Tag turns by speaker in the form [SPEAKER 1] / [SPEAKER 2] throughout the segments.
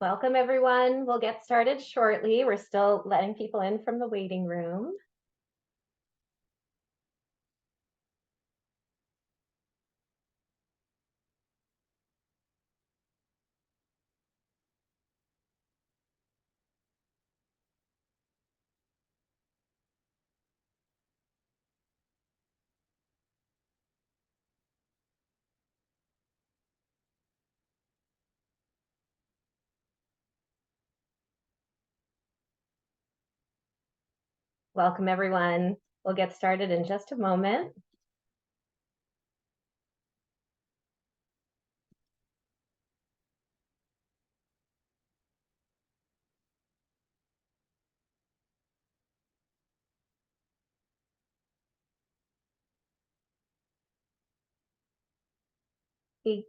[SPEAKER 1] Welcome, everyone. We'll get started shortly. We're still letting people in from the waiting room. Welcome, everyone. We'll get started in just a moment. Be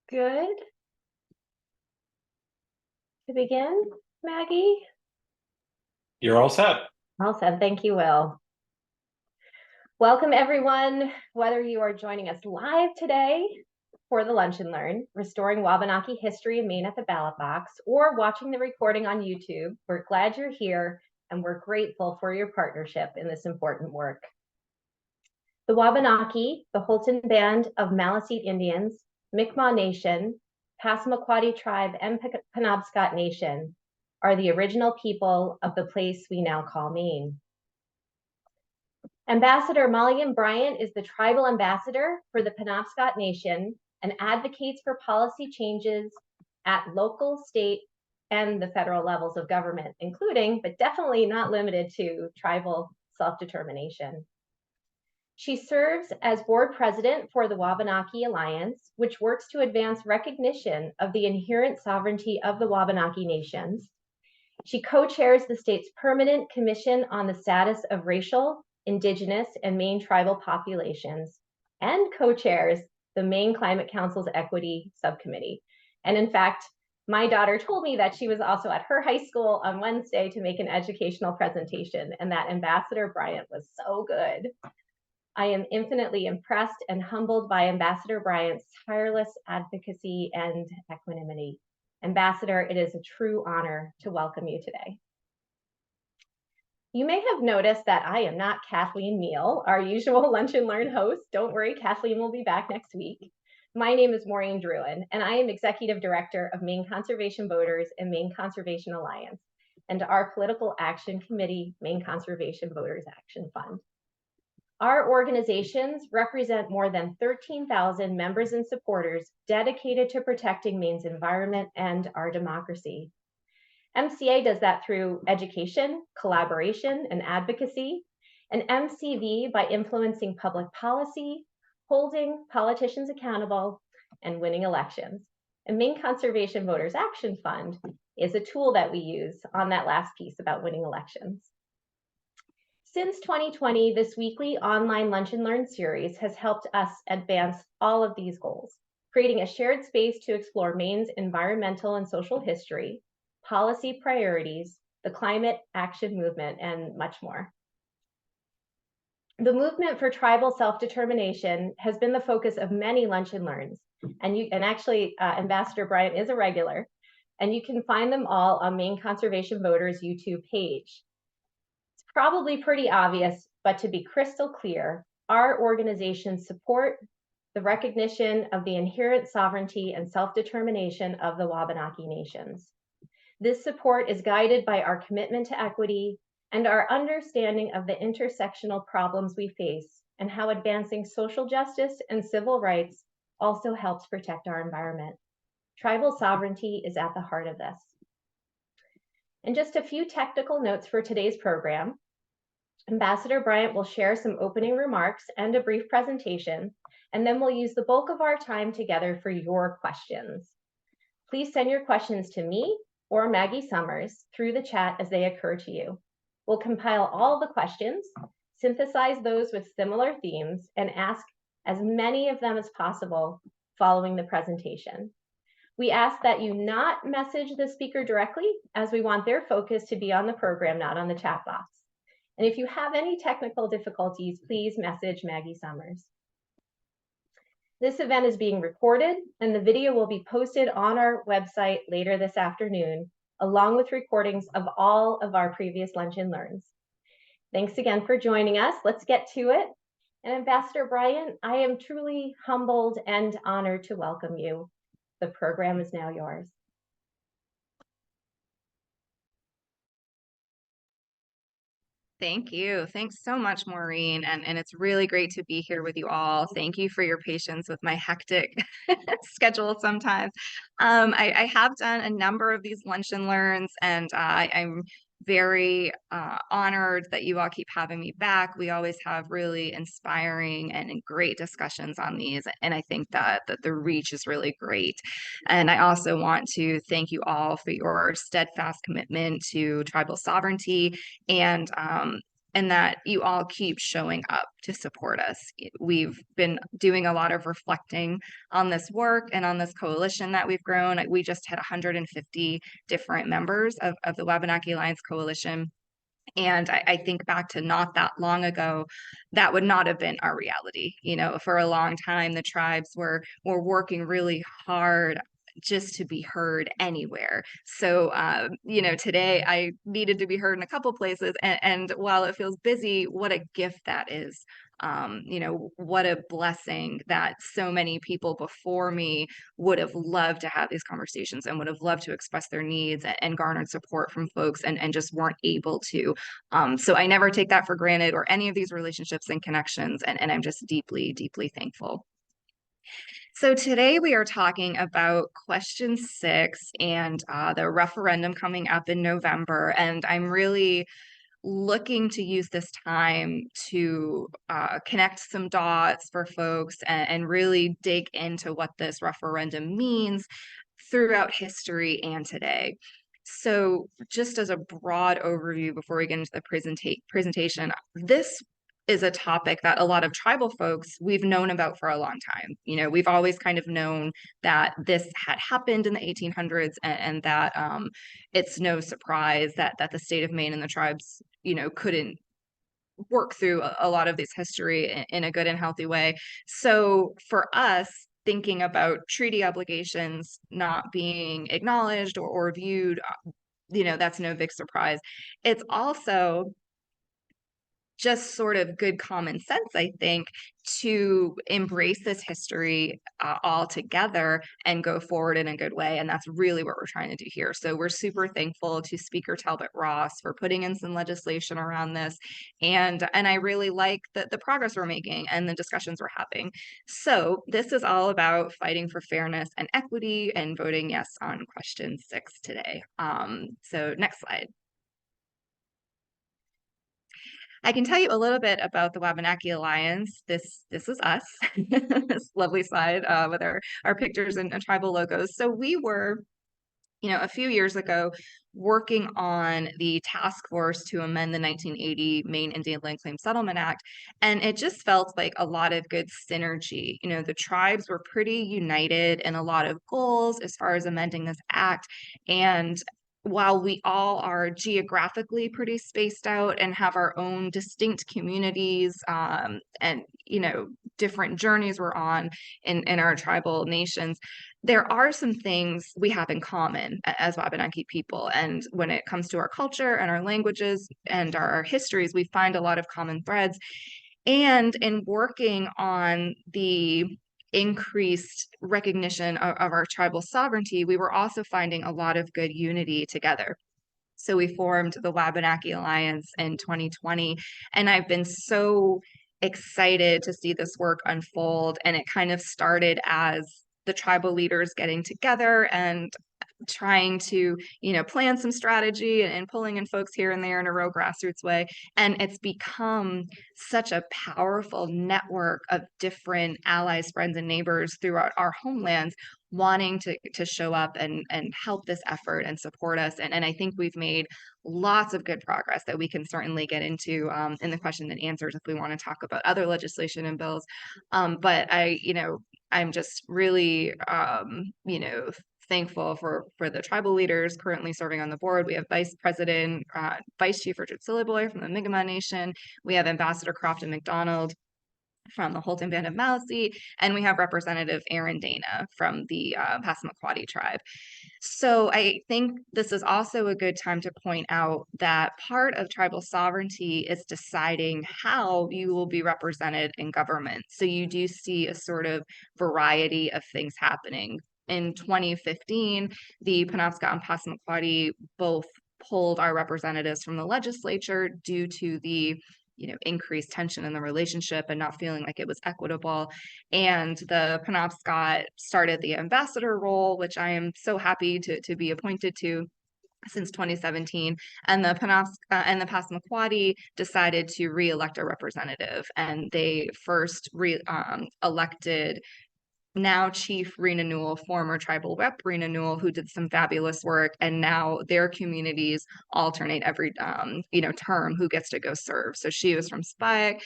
[SPEAKER 1] good to begin, Maggie?
[SPEAKER 2] You're all set.
[SPEAKER 1] All set. Thank you, Will. Welcome, everyone, whether you are joining us live today for the Lunch and Learn, Restoring Wabanaki History in Maine at the Ballot Box, or watching the recording on YouTube. We're glad you're here, and we're grateful for your partnership in this important work. The Wabanaki, the Holton Band of Maliseet Indians, Mi'kmaq Nation, Passamaquoddy Tribe, and Penobscot Nation are the original people of the place we now call Maine. Ambassador Maulian Bryant is the tribal ambassador for the Penobscot Nation and advocates for policy changes at local, state, and the federal levels of government, including, but definitely not limited to, tribal self-determination. She serves as board president for the Wabanaki Alliance, which works to advance recognition of the inherent sovereignty of the Wabanaki nations. She co-chairs the state's permanent commission on the status of racial, Indigenous, and Maine tribal populations, and co-chairs the Maine Climate Council's Equity Subcommittee. And in fact, my daughter told me that she was also at her high school on Wednesday to make an educational presentation, and that Ambassador Bryant was so good. I am infinitely impressed and humbled by Ambassador Bryant's tireless advocacy and equanimity. Ambassador, it is a true honor to welcome you today. You may have noticed that I am not Kathleen Neal, our usual Lunch and Learn host. Don't worry, Kathleen will be back next week. My name is Maureen Druin, and I am Executive Director of Maine Conservation Voters and Maine Conservation Alliance, and our Political Action Committee, Maine Conservation Voters Action Fund. Our organizations represent more than 13,000 members and supporters dedicated to protecting Maine's environment and our democracy. MCA does that through education, collaboration, and advocacy, and MCV by influencing public policy, holding politicians accountable, and winning elections. And Maine Conservation Voters Action Fund is a tool that we use on that last piece about winning elections. Since 2020, this weekly online Lunch and Learn series has helped us advance all of these goals, creating a shared space to explore Maine's environmental and social history, policy priorities, the climate action movement, and much more. The movement for tribal self-determination has been the focus of many Lunch and Learns, and actually Ambassador Bryant is a regular, and you can find them all on Maine Conservation Voters YouTube page. Probably pretty obvious, but to be crystal clear, our organizations support the recognition of the inherent sovereignty and self-determination of the Wabanaki nations. This support is guided by our commitment to equity and our understanding of the intersectional problems we face and how advancing social justice and civil rights also helps protect our environment. Tribal sovereignty is at the heart of this. And just a few technical notes for today's program. Ambassador Bryant will share some opening remarks and a brief presentation, and then we'll use the bulk of our time together for your questions. Please send your questions to me or Maggie Summers through the chat as they occur to you. We'll compile all the questions, synthesize those with similar themes, and ask as many of them as possible following the presentation. We ask that you not message the speaker directly, as we want their focus to be on the program, not on the chat box. And if you have any technical difficulties, please message Maggie Summers. This event is being recorded, and the video will be posted on our website later this afternoon, along with recordings of all of our previous Lunch and Learns. Thanks again for joining us. Let's get to it. And Ambassador Bryant, I am truly humbled and honored to welcome you. The program is now yours.
[SPEAKER 3] Thank you. Thanks so much, Maureen. And it's really great to be here with you all. Thank you for your patience with my hectic schedule sometimes. I have done a number of these lunch and learns, and I'm very honored that you all keep having me back. We always have really inspiring and great discussions on these, and I think that the reach is really great. And I also want to thank you all for your steadfast commitment to tribal sovereignty and that you all keep showing up to support us. We've been doing a lot of reflecting on this work and on this coalition that we've grown. We just had 150 different members of the Wabanaki Alliance coalition. And I think back to not that long ago, that would not have been our reality. You know, for a long time, the tribes were working really hard just to be heard anywhere. So, you know, today I needed to be heard in a couple places. And while it feels busy, what a gift that is. You know, what a blessing that so many people before me would have loved to have these conversations and would have loved to express their needs and garnered support from folks and just weren't able to. So I never take that for granted or any of these relationships and connections. And I'm just deeply, deeply thankful. So today we are talking about question 6 and the referendum coming up in November. And I'm really looking to use this time to connect some dots for folks and really dig into what this referendum means throughout history and today. So just as a broad overview before we get into the presentation, this is a topic that a lot of tribal folks we've known about for a long time. You know, we've always kind of known that this had happened in the 1800s and that it's no surprise that the state of Maine and the tribes, you know, couldn't work through a lot of this history in a good and healthy way. So for us, thinking about treaty obligations not being acknowledged or viewed, you know, that's no big surprise. It's also just sort of good common sense, I think, to embrace this history all together and go forward in a good way. And that's really what we're trying to do here. So we're super thankful to Speaker Talbot Ross for putting in some legislation around this. And I really like the progress we're making and the discussions we're having. So this is all about fighting for fairness and equity and voting yes on question 6 today. So next slide. I can tell you a little bit about the Wabanaki Alliance. This is us, this lovely slide with our pictures and tribal logos. So we were, you know, a few years ago working on the task force to amend the 1980 Maine Indian Land Claim Settlement Act. And it just felt like a lot of good synergy. You know, the tribes were pretty united in a lot of goals as far as amending this act. And while we all are geographically pretty spaced out and have our own distinct communities and, you know, different journeys we're on in our tribal nations, there are some things we have in common as Wabanaki people. And when it comes to our culture and our languages and our histories, we find a lot of common threads. And in working on the increased recognition of our tribal sovereignty, we were also finding a lot of good unity together. So we formed the Wabanaki Alliance in 2020, and I've been so excited to see this work unfold. And it kind of started as the tribal leaders getting together and trying to, you know, plan some strategy and pulling in folks here and there in a real grassroots way. And it's become such a powerful network of different allies, friends, and neighbors throughout our homelands wanting to show up and help this effort and support us. And I think we've made lots of good progress that we can certainly get into in the question and answers if we want to talk about other legislation and bills. But I'm just really, thankful for the tribal leaders currently serving on the board. We have Vice President, Vice Chief Richard Silliboy from the Mi'kmaq Nation. We have Ambassador Crofton McDonald from the Holton Band of Maliseet, and we have Representative Aaron Dana from the Passamaquoddy tribe. So I think this is also a good time to point out that part of tribal sovereignty is deciding how you will be represented in government. So you do see a sort of variety of things happening. In 2015, the Penobscot and Passamaquoddy both pulled our representatives from the legislature due to the increased tension in the relationship and not feeling like it was equitable. And the Penobscot started the ambassador role, which I am so happy to be appointed to since 2017. And the and the Passamaquoddy decided to re-elect a representative, and they first elected now Chief Rena Newell, former tribal rep Rena Newell, who did some fabulous work, and now their communities alternate every term who gets to go serve. So she was from Spike,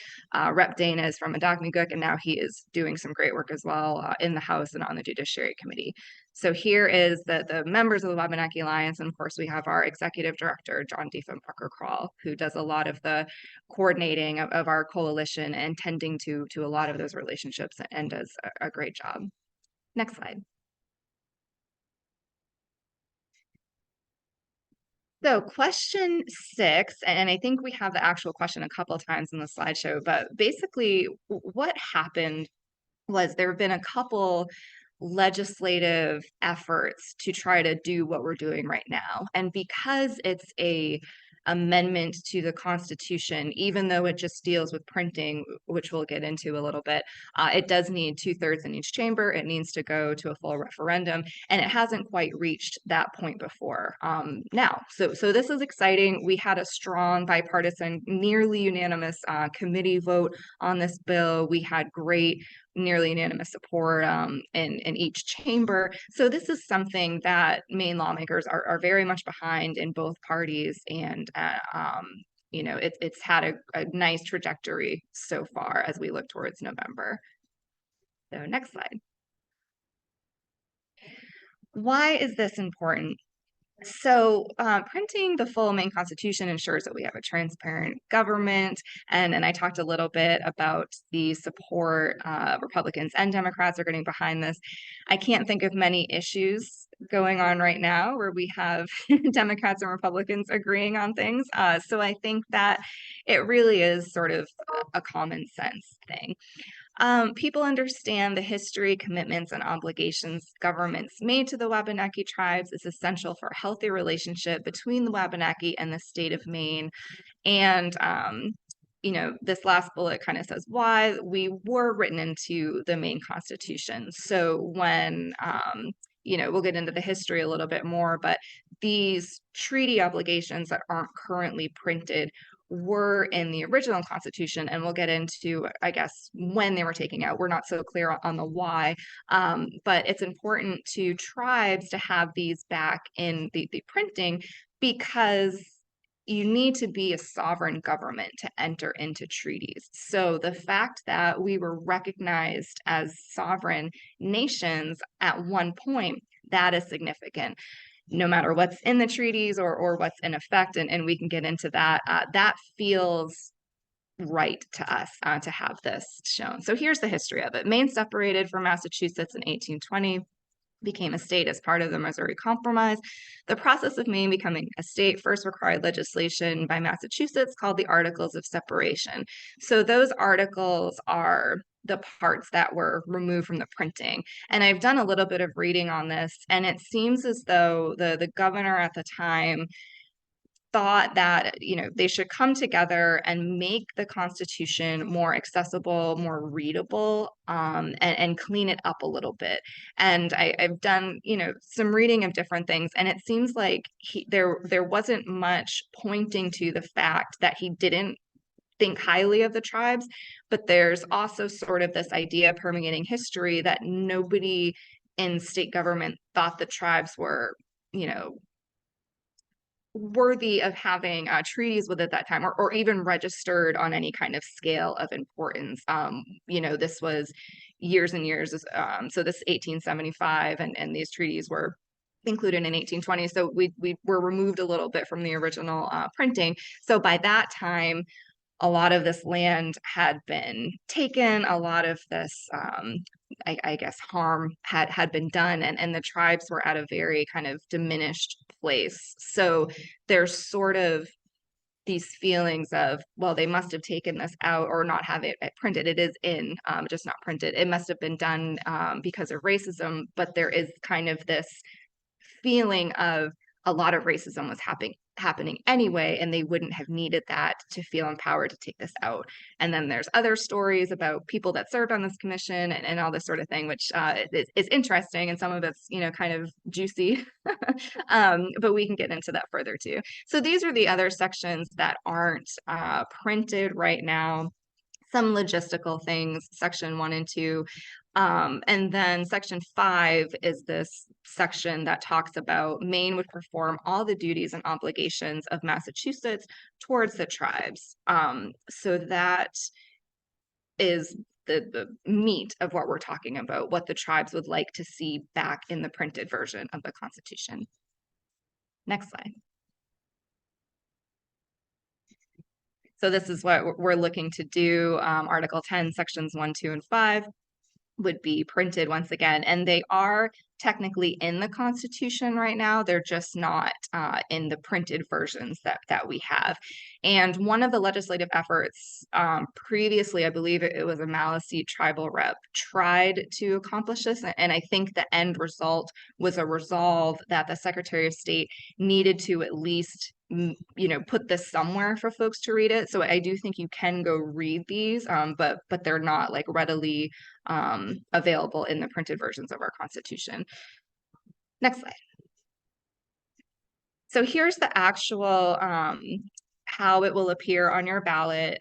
[SPEAKER 3] Rep Dana is from Adagmiguk, and now he is doing some great work as well in the House and on the Judiciary Committee. So here is the members of the Wabanaki Alliance, and of course we have our executive director, John Diefenbacher-Krall, who does a lot of the coordinating of our coalition and tending to a lot of those relationships, and does a great job. Next slide. So question 6, and I think we have the actual question a couple of times in the slideshow, but basically what happened was there have been a couple legislative efforts to try to do what we're doing right now. And because it's a amendment to the Constitution, even though it just deals with printing, which we'll get into a little bit, it does need 2/3 in each chamber. It needs to go to a full referendum, and it hasn't quite reached that point before now. So this is exciting. We had a strong bipartisan, nearly unanimous committee vote on this bill. We had great nearly unanimous support in each chamber. So this is something that Maine lawmakers are very much behind in both parties, and it's had a nice trajectory so far as we look towards November. So next slide. Why is this important? So printing the full Maine Constitution ensures that we have a transparent government. And I talked a little bit about the support Republicans and Democrats are getting behind this. I can't think of many issues going on right now where we have Democrats and Republicans agreeing on things. So I think that it really is sort of a common sense thing. People understand the history, commitments, and obligations governments made to the Wabanaki tribes is essential for a healthy relationship between the Wabanaki and the state of Maine. And, this last bullet kind of says why we were written into the Maine Constitution. So when, we'll get into the history a little bit more, but these treaty obligations that aren't currently printed were in the original Constitution, and we'll get into, I guess, when they were taken out. We're not so clear on the why, but it's important to tribes to have these back in the printing, because you need to be a sovereign government to enter into treaties. So the fact that we were recognized as sovereign nations at one point, that is significant. No matter what's in the treaties or what's in effect, and we can get into that, that feels right to us to have this shown. So here's the history of it. Maine separated from Massachusetts in 1820, became a state as part of the Missouri Compromise. The process of Maine becoming a state first required legislation by Massachusetts called the Articles of Separation. So those articles are the parts that were removed from the printing. And I've done a little bit of reading on this, and it seems as though the governor at the time thought that they should come together and make the Constitution more accessible, more readable, and clean it up a little bit. And I've done some reading of different things, and it seems like there wasn't much pointing to the fact that he didn't think highly of the tribes, but there's also sort of this idea permeating history that nobody in state government thought the tribes were worthy of having treaties with at that time, or even registered on any kind of scale of importance. This was years and years. So this 1875, and these treaties were included in 1820. So we were removed a little bit from the original printing. So by that time, a lot of this land had been taken, a lot of this, I guess, harm had been done, and the tribes were at a very kind of diminished place. So there's sort of these feelings of, well, they must have taken this out or not have it printed. It is in, just not printed. It must have been done because of racism, but there is kind of this feeling of a lot of racism was happening anyway, and they wouldn't have needed that to feel empowered to take this out. And then there's other stories about people that served on this commission and all this sort of thing, which is interesting, and some of it's, you know, kind of juicy. But we can get into that further too. So these are the other sections that aren't printed right now. Some logistical things, section 1 and 2. And then section 5 is this section that talks about Maine would perform all the duties and obligations of Massachusetts towards the tribes. So that is the meat of what we're talking about, what the tribes would like to see back in the printed version of the Constitution. Next slide. So this is what we're looking to do. Article 10, sections 1, 2, and 5 would be printed once again, and they are technically in the Constitution right now. They're just not in the printed versions that we have. And one of the legislative efforts previously, I believe it was a Maliseet tribal rep, tried to accomplish this, and I think the end result was a resolve that the Secretary of State needed to at least put this somewhere for folks to read it. So I do think you can go read these, but they're not like readily available in the printed versions of our Constitution. Next slide. So here's the actual how it will appear on your ballot.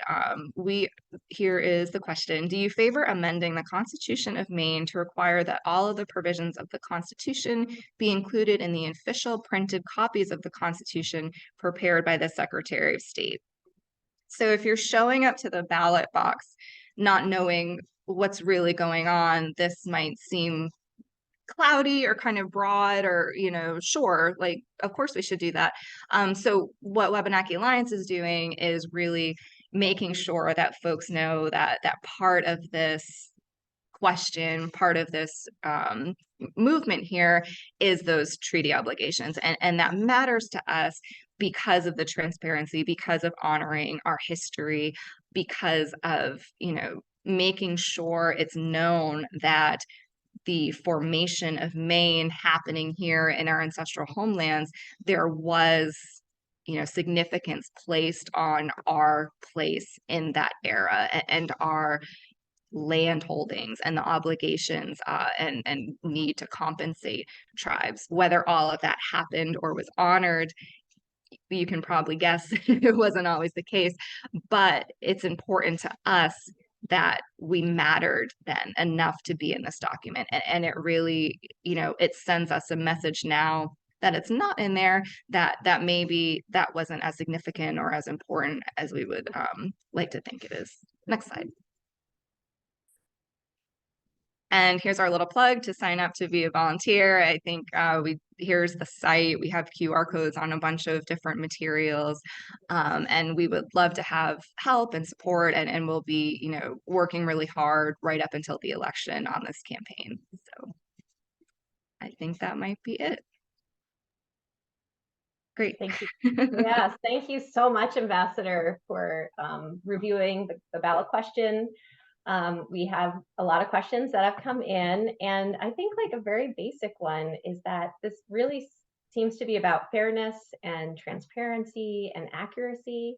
[SPEAKER 3] Here is the question: do you favor amending the Constitution of Maine to require that all of the provisions of the Constitution be included in the official printed copies of the Constitution prepared by the Secretary of State? So if you're showing up to the ballot box not knowing what's really going on, this might seem cloudy or kind of broad, or, sure, like, of course we should do that. So what Wabanaki Alliance is doing is really making sure that folks know that part of this question, part of this movement here is those treaty obligations. And that matters to us because of the transparency, because of honoring our history, because of, making sure it's known that the formation of Maine happening here in our ancestral homelands, there was, significance placed on our place in that era and our land holdings and the obligations and need to compensate tribes. Whether all of that happened or was honored, you can probably guess it wasn't always the case, but it's important to us that we mattered then enough to be in this document. And it really, it sends us a message now that it's not in there, that maybe that wasn't as significant or as important as we would like to think it is. Next slide. And here's our little plug to sign up to be a volunteer. I think here's the site. We have QR codes on a bunch of different materials. And we would love to have help and support, and we'll be, working really hard right up until the election on this campaign. So I think that might be it. Great.
[SPEAKER 1] Thank you. Yes, thank you so much, Ambassador, for reviewing the ballot question. We have a lot of questions that have come in, and I think like a very basic one is that this really seems to be about fairness and transparency and accuracy.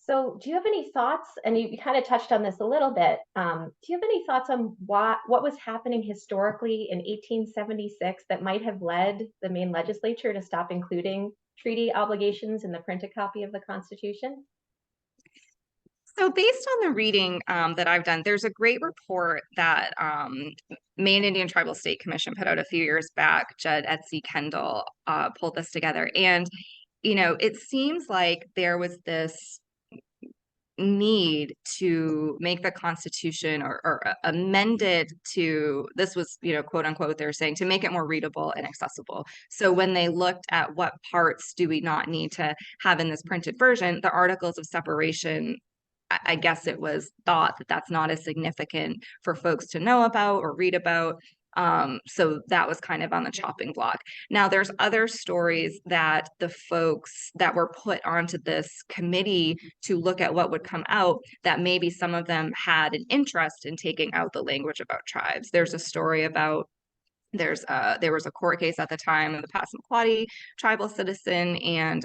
[SPEAKER 1] So do you have any thoughts, and you kind of touched on this a little bit, do you have any thoughts on what was happening historically in 1876 that might have led the Maine legislature to stop including treaty obligations in the printed copy of the Constitution?
[SPEAKER 3] So based on the reading that I've done, there's a great report that Maine Indian Tribal State Commission put out a few years back. Judd Etsy Kendall pulled this together. And, it seems like there was this need to make the Constitution or amend it to, this was, quote unquote, they're saying to make it more readable and accessible. So when they looked at what parts do we not need to have in this printed version, the Articles of Separation, I guess it was thought that that's not as significant for folks to know about or read about. So that was kind of on the chopping block. Now, there's other stories that the folks that were put onto this committee to look at what would come out, that maybe some of them had an interest in taking out the language about tribes. There's a story about there was a court case at the time of the Passamaquoddy tribal citizen, and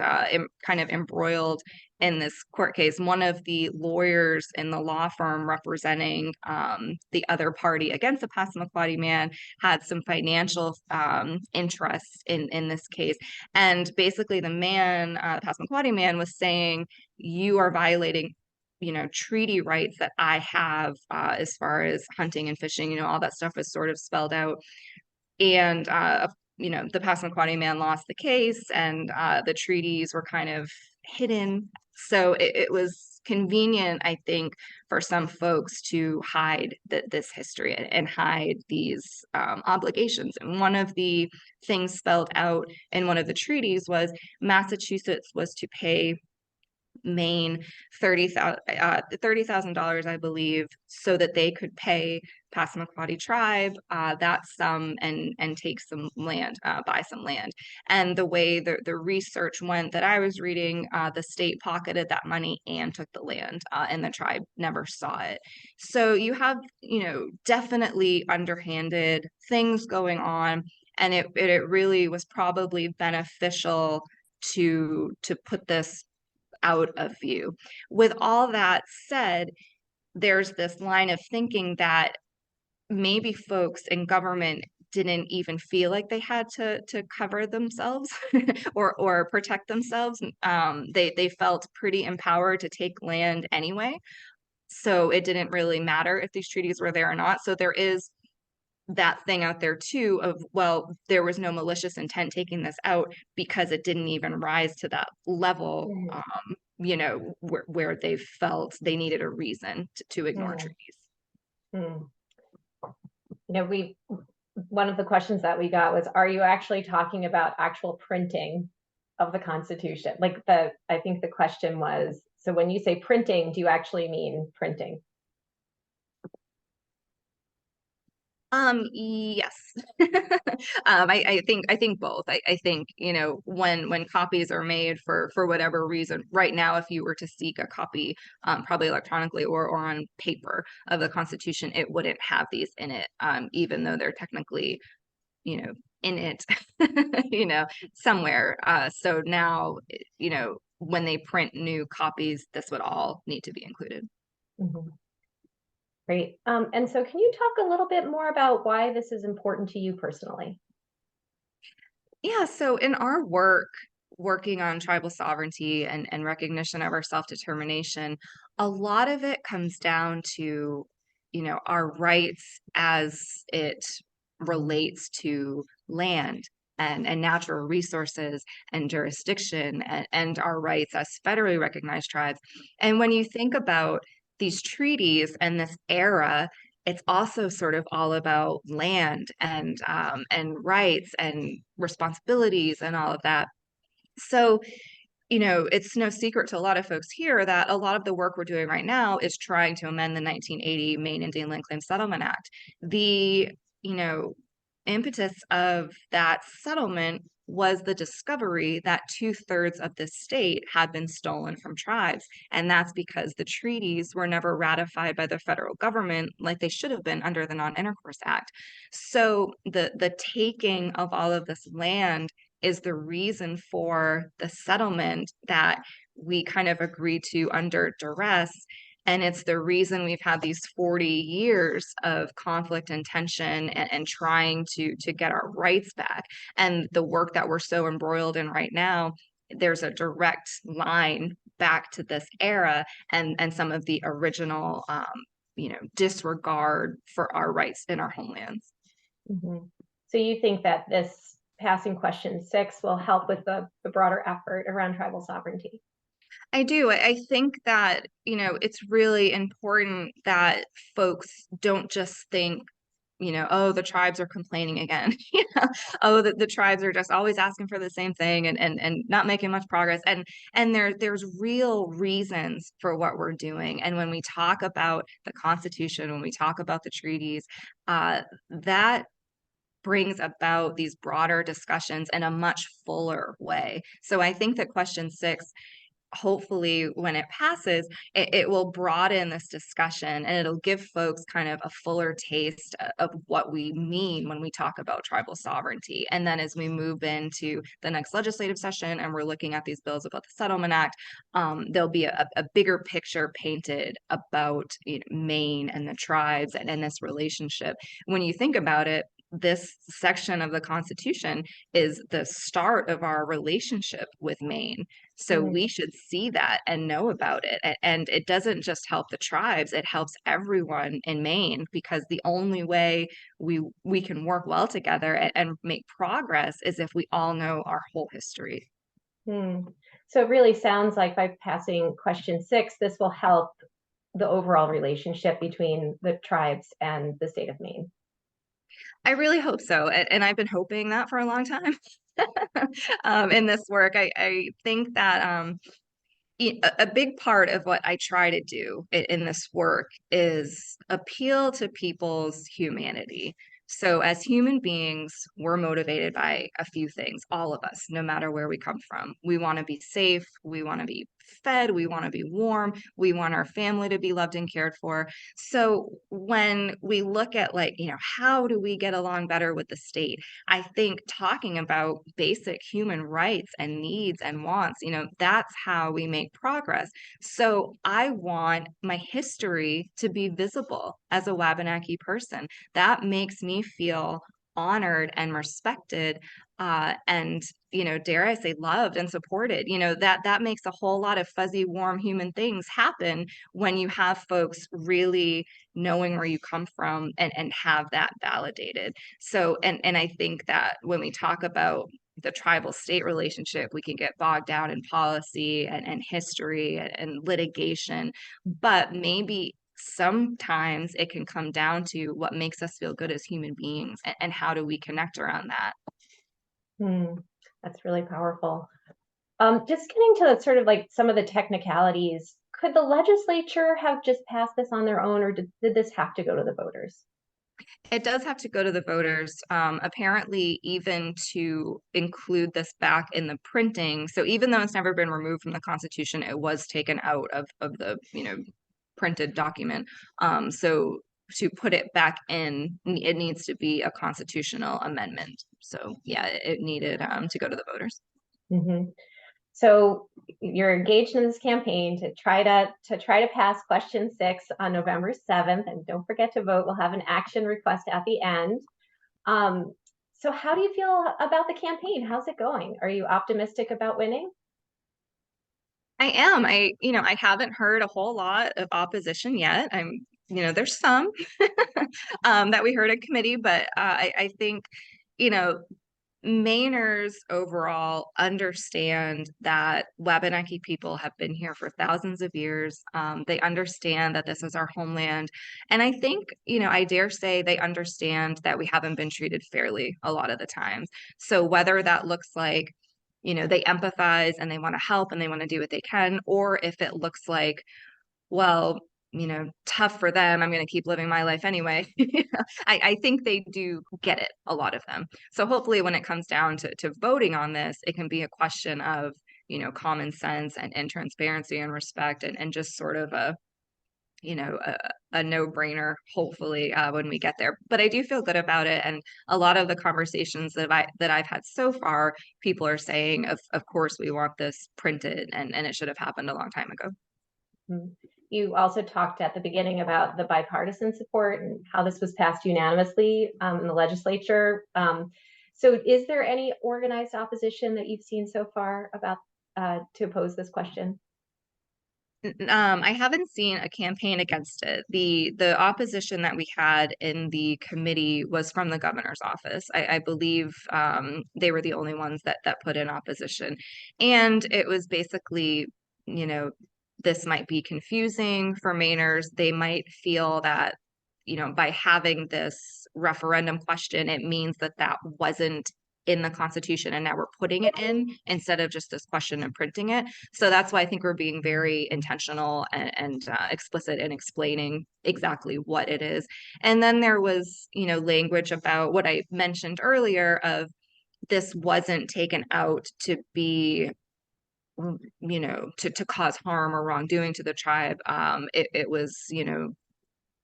[SPEAKER 3] kind of embroiled in this court case. One of the lawyers in the law firm representing the other party against the Passamaquoddy man had some financial interest in this case. And basically the man, the Passamaquoddy man, was saying, you are violating treaty rights that I have as far as hunting and fishing, all that stuff is sort of spelled out. And, the Passamaquoddy man lost the case, and the treaties were kind of hidden. So it was convenient, I think, for some folks to hide this history and hide these obligations. And one of the things spelled out in one of the treaties was Massachusetts was to pay Maine $30,000, I believe, so that they could pay Passamaquoddy tribe that sum and take some land, buy some land. And the way the research went that I was reading, the state pocketed that money and took the land, and the tribe never saw it. So you have, definitely underhanded things going on, and it really was probably beneficial to put this out of view. With all that said, there's this line of thinking that maybe folks in government didn't even feel like they had to cover themselves or protect themselves. They felt pretty empowered to take land anyway. So it didn't really matter if these treaties were there or not. So there is that thing out there too of, well, there was no malicious intent taking this out because it didn't even rise to that level, where they felt they needed a reason to ignore treaties.
[SPEAKER 1] One of the questions that we got was, are you actually talking about actual printing of the Constitution? I think the question was, so when you say printing, do you actually mean printing?
[SPEAKER 3] Yes. I think both. I think, when copies are made for whatever reason, right now, if you were to seek a copy, probably electronically or on paper of the Constitution, it wouldn't have these in it, even though they're technically, in it, somewhere. So now, when they print new copies, this would all need to be included.
[SPEAKER 1] Mm-hmm. Great. And so can you talk a little bit more about why this is important to you personally?
[SPEAKER 3] Yeah, so in our working on tribal sovereignty and recognition of our self-determination, a lot of it comes down to, our rights as it relates to land and natural resources and jurisdiction and our rights as federally recognized tribes. And when you think about these treaties and this era, it's also sort of all about land and rights and responsibilities and all of that. So, it's no secret to a lot of folks here that a lot of the work we're doing right now is trying to amend the 1980 Maine Indian Land Claim Settlement Act. The, impetus of that settlement was the discovery that 2/3 of the state had been stolen from tribes. And that's because the treaties were never ratified by the federal government like they should have been under the Non-Intercourse Act. So the taking of all of this land is the reason for the settlement that we kind of agreed to under duress. And it's the reason we've had these 40 years of conflict and tension and trying to get our rights back. And the work that we're so embroiled in right now, there's a direct line back to this era and some of the original, disregard for our rights in our homelands.
[SPEAKER 1] Mm-hmm. So you think that this passing question 6 will help with the broader effort around tribal sovereignty?
[SPEAKER 3] I do. I think that, it's really important that folks don't just think, oh, the tribes are complaining again. Oh, the tribes are just always asking for the same thing and not making much progress. And there's real reasons for what we're doing. And when we talk about the Constitution, when we talk about the treaties, that brings about these broader discussions in a much fuller way. So I think that question 6, hopefully when it passes, it will broaden this discussion and it'll give folks kind of a fuller taste of what we mean when we talk about tribal sovereignty. And then as we move into the next legislative session and we're looking at these bills about the Settlement Act, there'll be a bigger picture painted about Maine and the tribes and this relationship. When you think about it, this section of the Constitution is the start of our relationship with Maine. So we should see that and know about it. And it doesn't just help the tribes, it helps everyone in Maine, because the only way we can work well together and make progress is if we all know our whole history.
[SPEAKER 1] So it really sounds like by passing question 6, this will help the overall relationship between the tribes and the state of Maine.
[SPEAKER 3] I really hope so. And I've been hoping that for a long time in this work. I think that a big part of what I try to do in this work is appeal to people's humanity. So as human beings, we're motivated by a few things, all of us, no matter where we come from. We want to be safe, we want to be fed, we want to be warm, we want our family to be loved and cared for. So when we look at how do we get along better with the state? I think talking about basic human rights and needs and wants, that's how we make progress. So I want my history to be visible as a Wabanaki person. That makes me feel honored and respected, and dare I say, loved and supported. That makes a whole lot of fuzzy, warm human things happen when you have folks really knowing where you come from and have that validated. So and I think that when we talk about the tribal state relationship, we can get bogged down in policy and history and litigation, but maybe sometimes it can come down to what makes us feel good as human beings and how do we connect around that.
[SPEAKER 1] That's really powerful. Just getting to sort of like some of the technicalities, could the legislature have just passed this on their own, or did this have to go to the voters?
[SPEAKER 3] It does have to go to the voters. Apparently, even to include this back in the printing. So even though it's never been removed from the Constitution, it was taken out of the printed document. So to put it back in, it needs to be a constitutional amendment. So yeah, it needed to go to the voters.
[SPEAKER 1] So you're engaged in this campaign to try to pass question 6 on November 7th, and don't forget to vote. We'll have an action request at the end. So how do you feel about the campaign? How's it going? Are you optimistic about winning?
[SPEAKER 3] I am. I haven't heard a whole lot of opposition yet. There's some that we heard in committee, but I think, Mainers overall understand that Wabanaki people have been here for thousands of years. They understand that this is our homeland. And I think, I dare say they understand that we haven't been treated fairly a lot of the times. So whether that looks like, they empathize and they want to help and they want to do what they can, or if it looks like, well, tough for them, I'm going to keep living my life anyway. I think they do get it, a lot of them. So hopefully when it comes down to voting on this, it can be a question of, common sense and transparency and respect and just sort of a no-brainer, hopefully, when we get there. But I do feel good about it. And a lot of the conversations that I've had so far, people are saying, of course, we want this printed and it should have happened a long time ago.
[SPEAKER 1] You also talked at the beginning about the bipartisan support and how this was passed unanimously in the legislature. So is there any organized opposition that you've seen so far about to oppose this question?
[SPEAKER 3] I haven't seen a campaign against it. The opposition that we had in the committee was from the governor's office. I believe they were the only ones that put in opposition. And it was basically this might be confusing for Mainers. They might feel that, by having this referendum question, it means that that wasn't in the Constitution and now we're putting it in instead of just this question and printing it. So that's why I think we're being very intentional and explicit in explaining exactly what it is. And then there was, language about what I mentioned earlier of this wasn't taken out to be to cause harm or wrongdoing to the tribe. It was,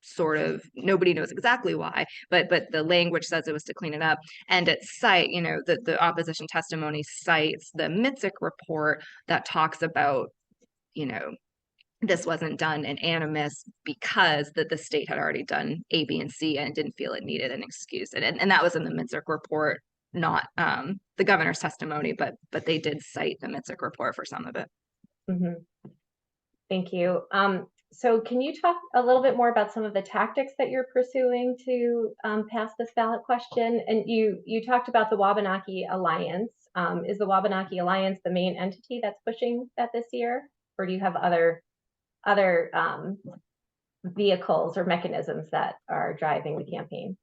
[SPEAKER 3] sort of, nobody knows exactly why, but the language says it was to clean it up. And it the opposition testimony cites the Mitzik report that talks about, this wasn't done in animus because the state had already done A, B, and C and didn't feel it needed an excuse. And that was in the Mitzik report, not the governor's testimony, but they did cite the Mitzik report for some of it.
[SPEAKER 1] Thank you. So can you talk a little bit more about some of the tactics that you're pursuing to pass this ballot question? And you talked about the Wabanaki Alliance. Is the Wabanaki Alliance the main entity that's pushing that this year? Or do you have other vehicles or mechanisms that are driving the campaign?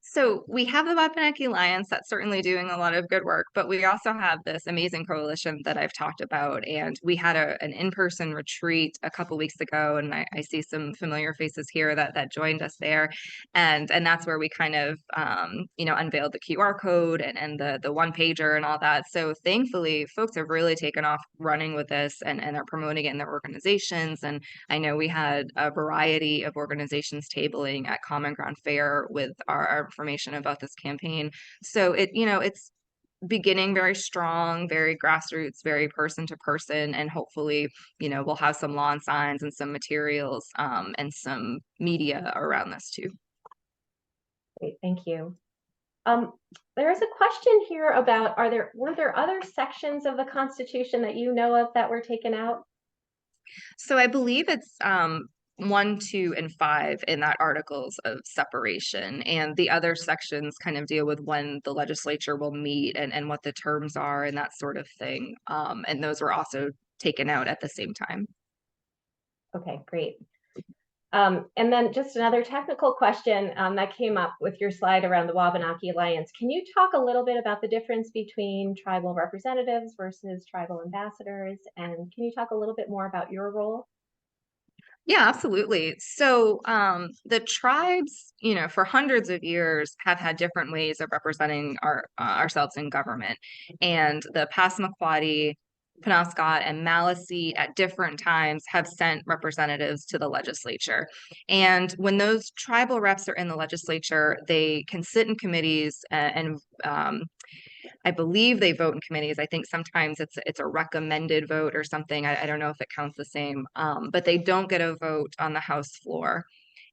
[SPEAKER 3] So we have the Wabanaki Alliance that's certainly doing a lot of good work, but we also have this amazing coalition that I've talked about. And we had an in-person retreat a couple weeks ago, and I see some familiar faces here that joined us there. And that's where we kind of unveiled the QR code and the one pager and all that. So thankfully, folks have really taken off running with this and are promoting it in their organizations. And I know we had a variety of organizations tabling at Common Ground Fair with our information about this campaign. So it's beginning very strong, very grassroots, very person to person, and hopefully, we'll have some lawn signs and some materials and some media around this too.
[SPEAKER 1] Great, thank you. There is a question here about were there other sections of the Constitution that you know of that were taken out?
[SPEAKER 3] So I believe it's 1, 2, and 5 in that articles of separation, and the other sections kind of deal with when the legislature will meet and what the terms are and that sort of thing. And those were also taken out at the same time.
[SPEAKER 1] Okay, great. And then just another technical question that came up with your slide around the Wabanaki Alliance. Can you talk a little bit about the difference between tribal representatives versus tribal ambassadors? And can you talk a little bit more about your role?
[SPEAKER 3] Yeah, absolutely. So the tribes, for hundreds of years have had different ways of representing ourselves in government. And the Passamaquoddy, Penobscot, and Maliseet at different times have sent representatives to the legislature. And when those tribal reps are in the legislature, they can sit in committees and I believe they vote in committees. I think sometimes it's a recommended vote or something. I don't know if it counts the same, but they don't get a vote on the House floor.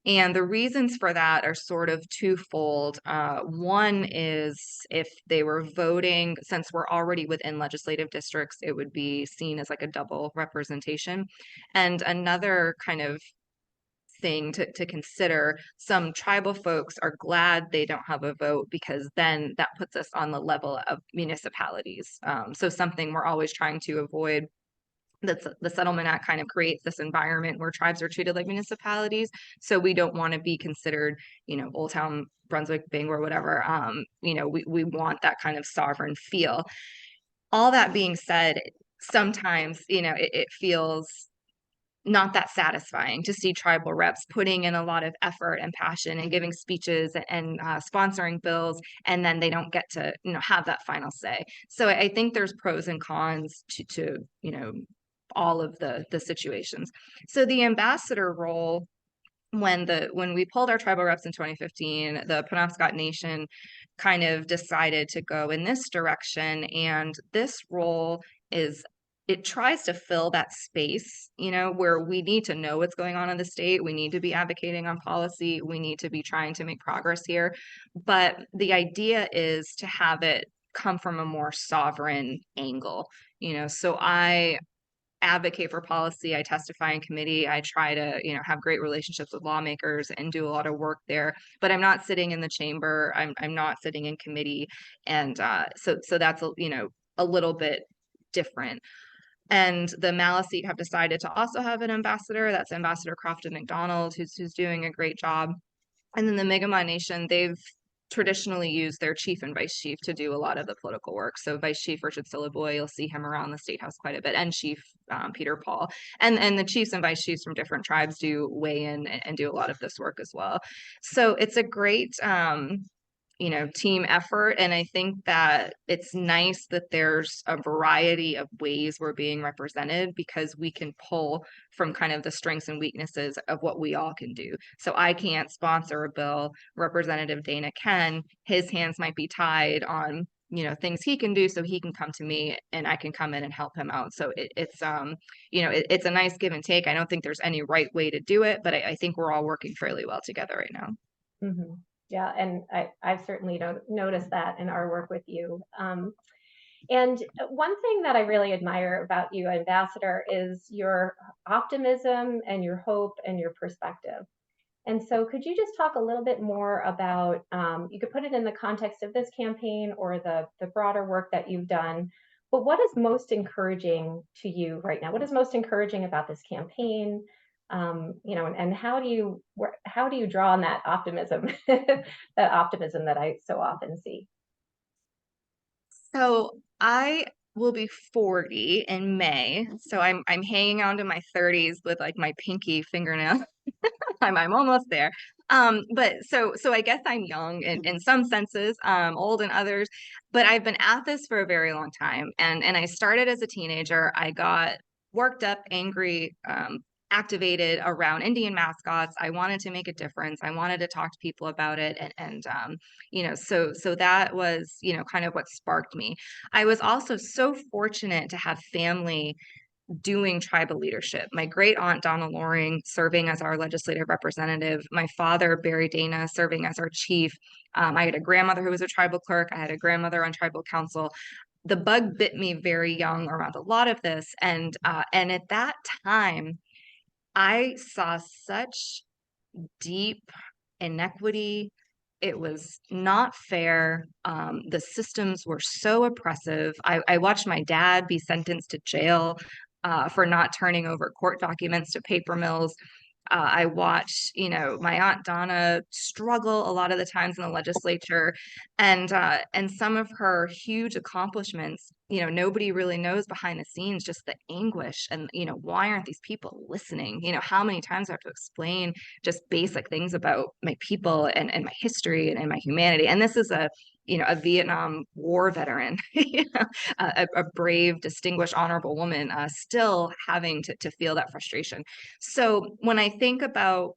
[SPEAKER 3] And the reasons for that are sort of twofold. One is if they were voting, since we're already within legislative districts, it would be seen as like a double representation. And another kind of thing to consider, some tribal folks are glad they don't have a vote because then that puts us on the level of municipalities. So something we're always trying to avoid. The Settlement Act kind of creates this environment where tribes are treated like municipalities. So we don't want to be considered, Old Town Brunswick, Bangor, whatever. We want that kind of sovereign feel. All that being said, sometimes, it feels not that satisfying to see tribal reps putting in a lot of effort and passion and giving speeches and sponsoring bills, and then they don't get to have that final say. So I think there's pros and cons to all of the situations. So the ambassador role, when we pulled our tribal reps in 2015, the Penobscot Nation kind of decided to go in this direction, and this role it tries to fill that space, where we need to know what's going on in the state. We need to be advocating on policy. We need to be trying to make progress here. But the idea is to have it come from a more sovereign angle, so I advocate for policy. I testify in committee. I try to, have great relationships with lawmakers and do a lot of work there, but I'm not sitting in the chamber. I'm not sitting in committee. And so that's, a little bit different. And the Maliseet have decided to also have an ambassador. That's Ambassador Crofton McDonald, who's doing a great job. And then the Mi'kmaq Nation, they've traditionally used their chief and vice chief to do a lot of the political work. So Vice Chief Richard Syllaboy, you'll see him around the State House quite a bit, and Chief Peter Paul. And the chiefs and vice chiefs from different tribes do weigh in and do a lot of this work as well. So it's a great team effort. And I think that it's nice that there's a variety of ways we're being represented, because we can pull from kind of the strengths and weaknesses of what we all can do. So I can't sponsor a bill. Representative Dana can. His hands might be tied on things he can do, so he can come to me and I can come in and help him out. So it's it's a nice give and take. I don't think there's any right way to do it, but I think we're all working fairly well together right now.
[SPEAKER 1] Mm-hmm. Yeah, and I've certainly noticed that in our work with you. And one thing that I really admire about you, Ambassador, is your optimism and your hope and your perspective. And so could you just talk a little bit more about, you could put it in the context of this campaign or the broader work that you've done, but what is most encouraging to you right now? What is most encouraging about this campaign? And how do you draw on that optimism, that optimism that I so often see?
[SPEAKER 3] So I will be 40 in May. So I'm hanging on to my 30s with like my pinky fingernail. I'm almost there. But so I guess I'm young in some senses, old in others, but I've been at this for a very long time. And I started as a teenager. I got worked up, angry, activated around Indian mascots. I wanted to make a difference. I wanted to talk to people about it. So that was, kind of what sparked me. I was also so fortunate to have family doing tribal leadership. My great aunt Donna Loring serving as our legislative representative, my father Barry Dana serving as our chief. I had a grandmother who was a tribal clerk. I had a grandmother on tribal council. The bug bit me very young around a lot of this, and at that time, I saw such deep inequity. It was not fair. The systems were so oppressive. I watched my dad be sentenced to jail for not turning over court documents to paper mills. I watched, my aunt Donna struggle a lot of the times in the legislature, and some of her huge accomplishments. Nobody really knows behind the scenes just the anguish and why aren't these people listening? How many times I have to explain just basic things about my people and my history and my humanity. And this is a Vietnam War veteran, a brave, distinguished, honorable woman, still having to feel that frustration. So when I think about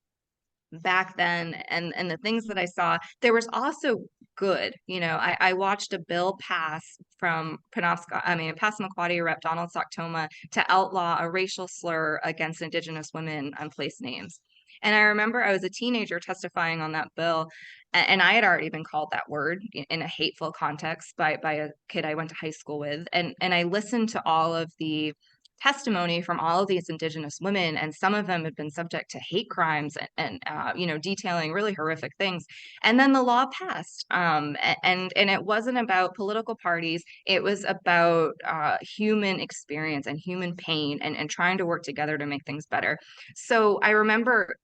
[SPEAKER 3] back then and the things that I saw, there was also good. I watched a bill pass from Passamaquoddy Rep Donald Soktoma to outlaw a racial slur against Indigenous women on place names. And I remember I was a teenager testifying on that bill, and I had already been called that word in a hateful context by a kid I went to high school with. And I listened to all of the testimony from all of these Indigenous women, and some of them had been subject to hate crimes and detailing really horrific things. And then the law passed, and it wasn't about political parties. It was about human experience and human pain, and trying to work together to make things better. So I remember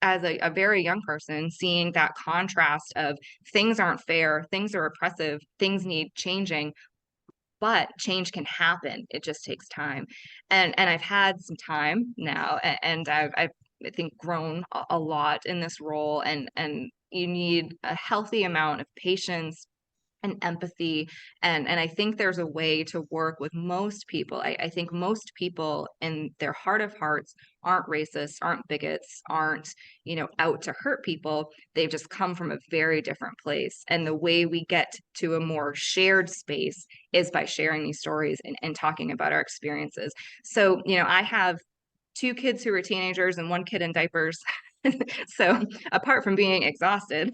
[SPEAKER 3] as a very young person seeing that contrast of things aren't fair, things are oppressive, things need changing, but change can happen. It just takes time. And I've had some time now, and I've I think grown a lot in this role, and you need a healthy amount of patience and empathy. And I think there's a way to work with most people. I think most people in their heart of hearts aren't racist, aren't bigots, aren't, out to hurt people. They've just come from a very different place. And the way we get to a more shared space is by sharing these stories and talking about our experiences. So, I have two kids who are teenagers and one kid in diapers. So apart from being exhausted,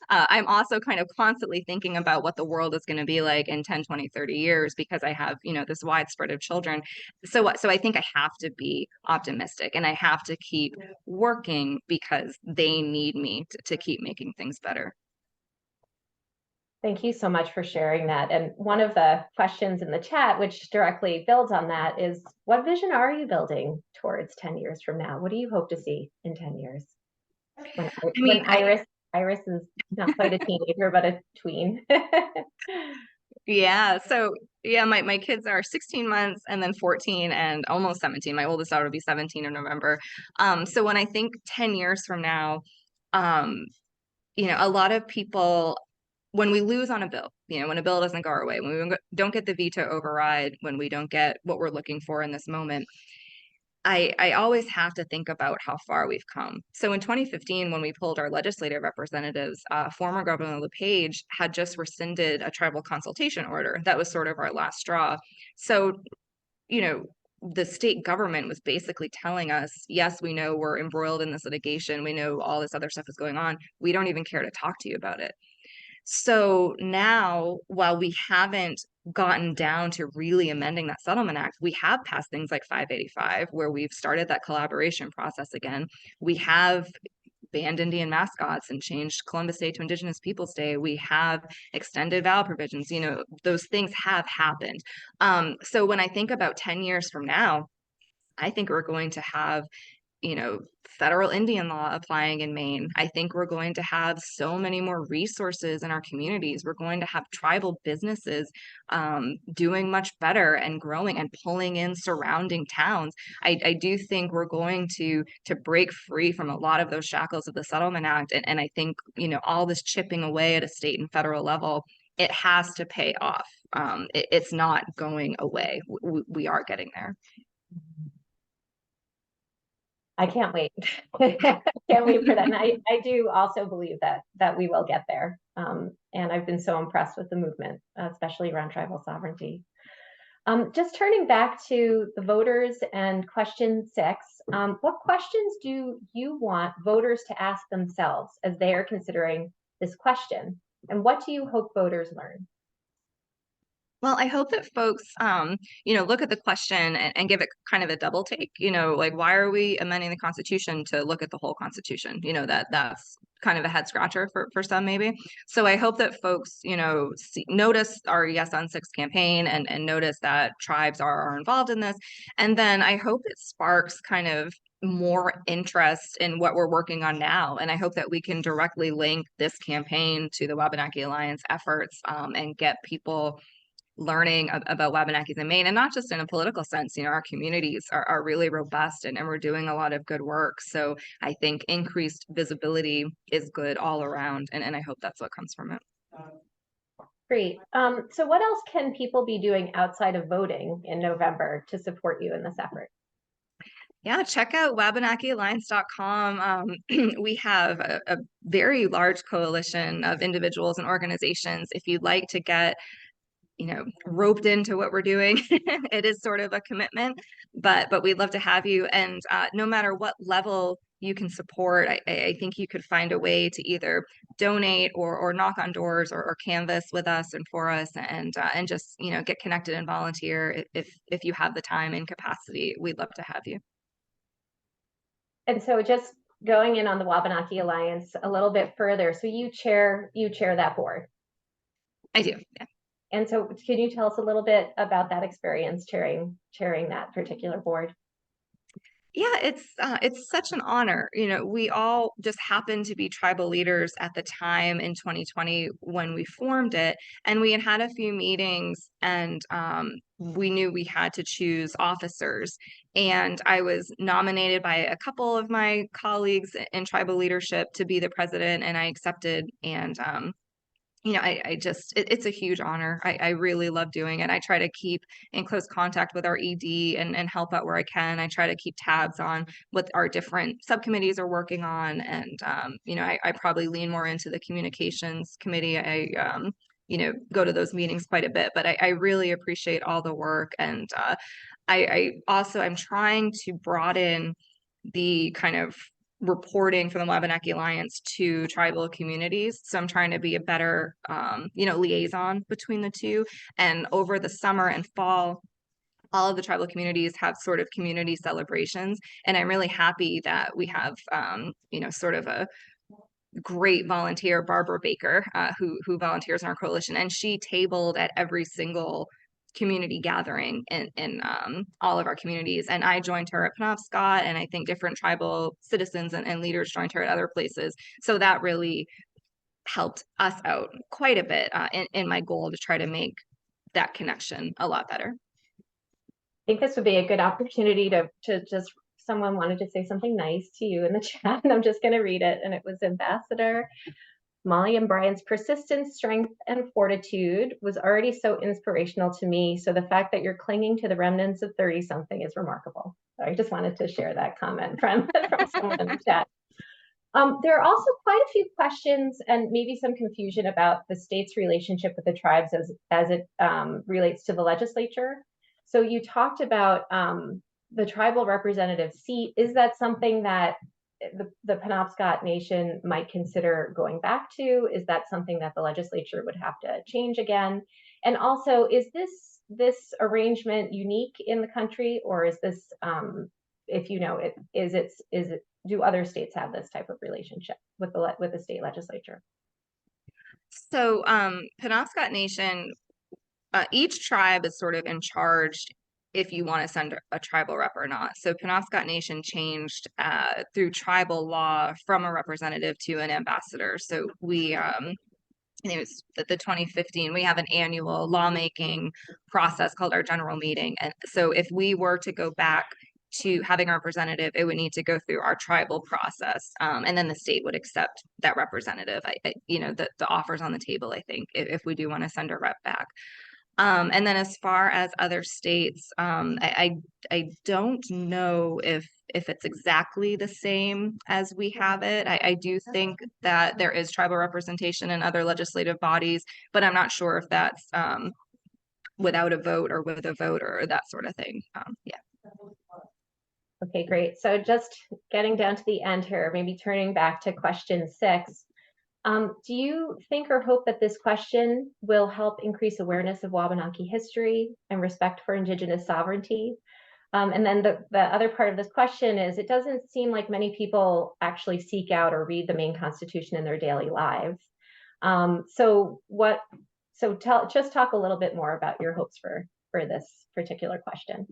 [SPEAKER 3] I'm also kind of constantly thinking about what the world is going to be like in 10, 20, 30 years, because I have, this widespread of children. So I think I have to be optimistic, and I have to keep working because they need me to keep making things better.
[SPEAKER 1] Thank you so much for sharing that. And one of the questions in the chat, which directly builds on that, is what vision are you building towards 10 years from now? What do you hope to see in 10 years? When Iris is not quite a teenager, but a tween.
[SPEAKER 3] Yeah. So yeah, my kids are 16 months and then 14 and almost 17. My oldest daughter will be 17 in November. So when I think 10 years from now, a lot of people, when we lose on a bill, when a bill doesn't go our way, when we don't get the veto override, when we don't get what we're looking for in this moment, I always have to think about how far we've come. So in 2015, when we pulled our legislative representatives, former Governor LePage had just rescinded a tribal consultation order. That was sort of our last straw. So, the state government was basically telling us, yes, we know we're embroiled in this litigation. We know all this other stuff is going on. We don't even care to talk to you about it. So now, while we haven't gotten down to really amending that settlement act, we have passed things like 585, where we've started that collaboration process again. We have banned Indian mascots and changed Columbus Day to Indigenous Peoples Day. We have extended vow provisions. Those things have happened. So when I think about 10 years from now, I think we're going to have federal Indian law applying in Maine. I think we're going to have so many more resources in our communities. We're going to have tribal businesses doing much better and growing and pulling in surrounding towns. I do think we're going to break free from a lot of those shackles of the Settlement Act. And I think, all this chipping away at a state and federal level, it has to pay off. It's not going away. We are getting there.
[SPEAKER 1] I can't wait. Can't wait for that. And I do also believe that we will get there. And I've been so impressed with the movement, especially around tribal sovereignty. Just turning back to the voters and question 6, what questions do you want voters to ask themselves as they are considering this question? And what do you hope voters learn?
[SPEAKER 3] Well, I hope that folks, look at the question and give it kind of a double take. Like, why are we amending the Constitution to look at the whole Constitution? That's kind of a head scratcher for some, maybe. So I hope that folks, notice our Yes on 6 campaign and notice that tribes are involved in this. And then I hope it sparks kind of more interest in what we're working on now. And I hope that we can directly link this campaign to the Wabanaki Alliance efforts and get people learning about Wabanakis in Maine, and not just in a political sense. Our communities are really robust and we're doing a lot of good work. So I think increased visibility is good all around. And I hope that's what comes from it.
[SPEAKER 1] Great. So what else can people be doing outside of voting in November to support you in this effort?
[SPEAKER 3] Yeah, check out WabanakiAlliance.com. We have a very large coalition of individuals and organizations. If you'd like to get roped into what we're doing, it is sort of a commitment, but we'd love to have you. And no matter what level you can support, I think you could find a way to either donate or knock on doors or canvas with us and for us, and just get connected and volunteer if you have the time and capacity. We'd love to have you.
[SPEAKER 1] And so just going in on the Wabanaki Alliance a little bit further, so you chair that board.
[SPEAKER 3] I do, yeah.
[SPEAKER 1] And so can you tell us a little bit about that experience chairing that particular board?
[SPEAKER 3] Yeah, it's such an honor. We all just happened to be tribal leaders at the time in 2020 when we formed it, and we had a few meetings, and we knew we had to choose officers. And I was nominated by a couple of my colleagues in tribal leadership to be the president, and I accepted. And it's a huge honor. I really love doing it. I try to keep in close contact with our ED and help out where I can. I try to keep tabs on what our different subcommittees are working on. And, I probably lean more into the communications committee. I go to those meetings quite a bit, but I really appreciate all the work. And I'm trying to broaden the kind of reporting from the Wabanaki Alliance to tribal communities. So I'm trying to be a better, liaison between the two. And over the summer and fall, all of the tribal communities have sort of community celebrations. And I'm really happy that we have, sort of great volunteer, Barbara Baker, who volunteers in our coalition, and she tabled at every single community gathering in all of our communities. And I joined her at Penobscot, and I think different tribal citizens and leaders joined her at other places. So that really helped us out quite a bit in my goal to try to make that connection a lot better.
[SPEAKER 1] I think this would be a good opportunity to just, someone wanted to say something nice to you in the chat, and I'm just going to read it. And it was Ambassador Maulian Bryant's persistence, strength, and fortitude was already so inspirational to me. So the fact that you're clinging to the remnants of 30-something is remarkable. So I just wanted to share that comment from someone in the chat. There are also quite a few questions and maybe some confusion about the state's relationship with the tribes as it relates to the legislature. So you talked about the tribal representative seat. Is that something that the Penobscot Nation might consider going back to? Is that something that the legislature would have to change again? And also, is this arrangement unique in the country, or is this, if you know it, is it do other states have this type of relationship with the state legislature?
[SPEAKER 3] So Penobscot Nation, each tribe is sort of in charge if you want to send a tribal rep or not. So Penobscot Nation changed through tribal law from a representative to an ambassador. So we, I think it was the 2015, we have an annual lawmaking process called our general meeting. And so if we were to go back to having a representative, it would need to go through our tribal process. And then the state would accept that representative. The offer's on the table, I think, if we do want to send a rep back. And then as far as other states, I don't know if it's exactly the same as we have it. I do think that there is tribal representation in other legislative bodies, but I'm not sure if that's without a vote or with a vote or that sort of thing. Yeah.
[SPEAKER 1] Okay, great. So just getting down to the end here, maybe turning back to question 6. Do you think or hope that this question will help increase awareness of Wabanaki history and respect for Indigenous sovereignty? And then the other part of this question is, it doesn't seem like many people actually seek out or read the Maine Constitution in their daily lives. Just talk a little bit more about your hopes for this particular question.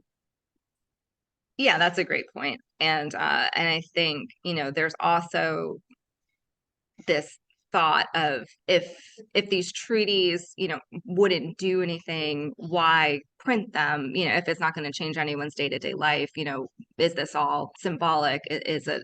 [SPEAKER 3] Yeah, that's a great point. And I think, there's also this thought of if these treaties, wouldn't do anything, why print them? If it's not going to change anyone's day-to-day life, is this all symbolic? Is it,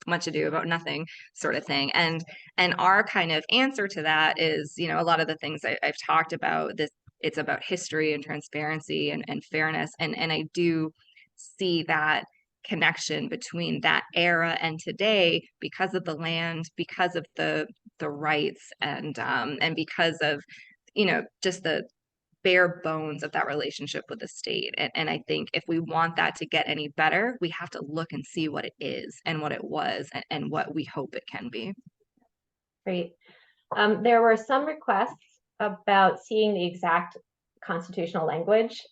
[SPEAKER 3] much ado about nothing sort of thing? And our kind of answer to that is, a lot of the things I've talked about, it's about history and transparency and fairness. And I do see that connection between that era and today because of the land, because of the rights, and because of just the bare bones of that relationship with the state. And I think if we want that to get any better, we have to look and see what it is and what it was and what we hope it can be.
[SPEAKER 1] Great. There were some requests about seeing the exact constitutional language.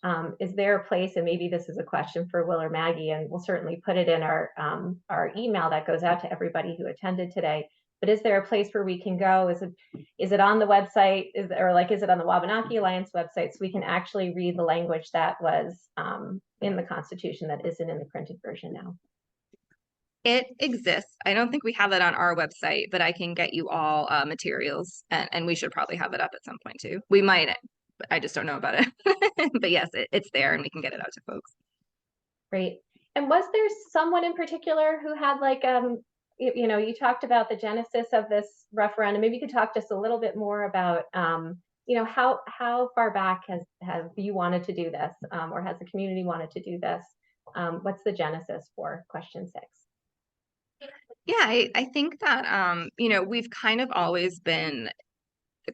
[SPEAKER 1] Is there a place, and maybe this is a question for Will or Maggie, and we'll certainly put it in our email that goes out to everybody who attended today, but is there a place where we can go? Is it on the website? Is it on the Wabanaki Alliance website, so we can actually read the language that was in the Constitution that isn't in the printed version now?
[SPEAKER 3] It exists. I don't think we have it on our website, but I can get you all materials, and we should probably have it up at some point too. We might, I just don't know about it. But yes, it's there, and we can get it out to folks.
[SPEAKER 1] Great. And was there someone in particular who had you talked about the genesis of this referendum. Maybe you could talk just a little bit more about how far back have you wanted to do this, or has the community wanted to do this? What's the genesis for question 6?
[SPEAKER 3] Yeah, I think that we've kind of always been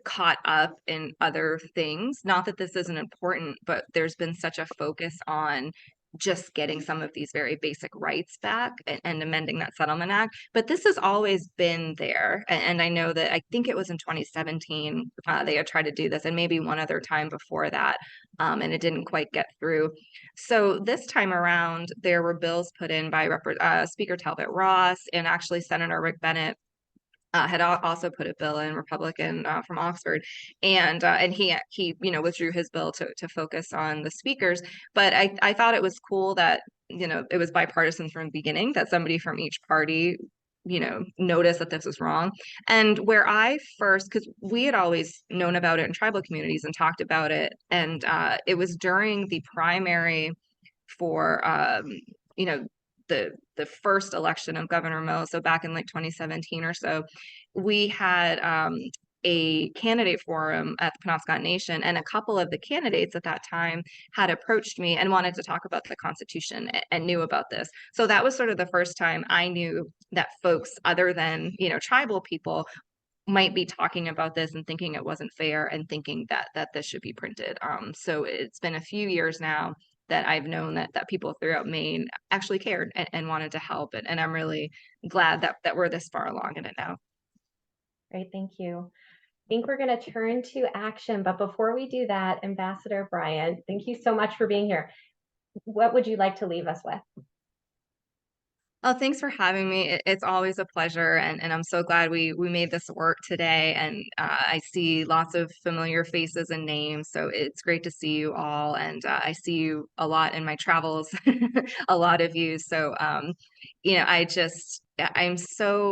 [SPEAKER 3] caught up in other things. Not that this isn't important, but there's been such a focus on just getting some of these very basic rights back and amending that Settlement Act. But this has always been there. And I know that I think it was in 2017 they had tried to do this, and maybe one other time before that, and it didn't quite get through. So this time around, there were bills put in by Speaker Talbot Ross and actually Senator Rick Bennett had also put a bill in, Republican from Oxford, and he withdrew his bill to focus on the speakers. But I thought it was cool that it was bipartisan from the beginning, that somebody from each party noticed that this was wrong. And where I first, because we had always known about it in tribal communities and talked about it, and it was during the primary for the first election of Governor Mo, so back in like 2017 or so, we had a candidate forum at the Penobscot Nation, and a couple of the candidates at that time had approached me and wanted to talk about the Constitution and knew about this. So that was sort of the first time I knew that folks other than tribal people might be talking about this and thinking it wasn't fair and thinking that this should be printed. So it's been a few years now that I've known that people throughout Maine actually cared and wanted to help. And I'm really glad that we're this far along in it now.
[SPEAKER 1] Great, thank you. I think we're going to turn to action, but before we do that, Ambassador Bryant, thank you so much for being here. What would you like to leave us with?
[SPEAKER 3] Oh, thanks for having me. It's always a pleasure, and I'm so glad we made this work today. And I see lots of familiar faces and names, so it's great to see you all. And I see you a lot in my travels, a lot of you. So,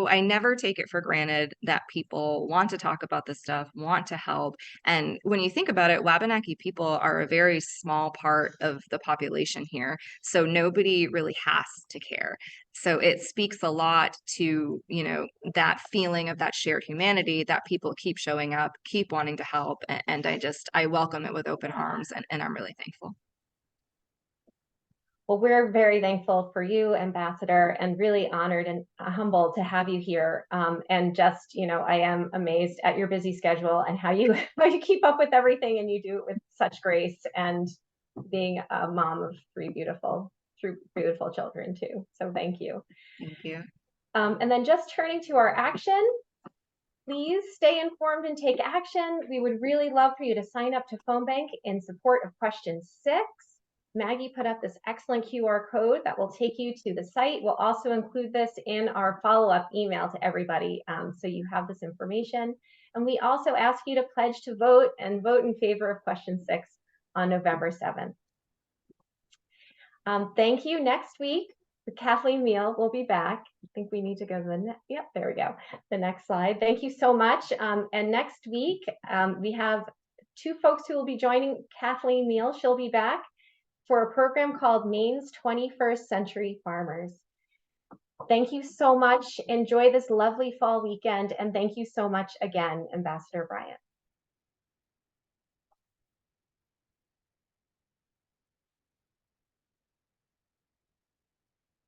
[SPEAKER 3] I never take it for granted that people want to talk about this stuff, want to help. And when you think about it, Wabanaki people are a very small part of the population here, so nobody really has to care. So it speaks a lot to, that feeling of that shared humanity, that people keep showing up, keep wanting to help. And I welcome it with open arms, and I'm really thankful.
[SPEAKER 1] Well, we're very thankful for you, Ambassador, and really honored and humbled to have you here. And just, I am amazed at your busy schedule and how you keep up with everything, and you do it with such grace, and being a mom of three beautiful children too. So thank you.
[SPEAKER 3] Thank you.
[SPEAKER 1] And then just turning to our action, please stay informed and take action. We would really love for you to sign up to Phone Bank in support of question 6. Maggie put up this excellent QR code that will take you to the site. We'll also include this in our follow-up email to everybody, so you have this information. And we also ask you to pledge to vote and vote in favor of question 6 on November 7th. Thank you. Next week, Kathleen Meal will be back. I think we need to go to there we go. The next slide. Thank you so much. And next week, we have 2 folks who will be joining Kathleen Meal. She'll be back for a program called Maine's 21st Century Farmers. Thank you so much. Enjoy this lovely fall weekend. And thank you so much again, Ambassador Bryant.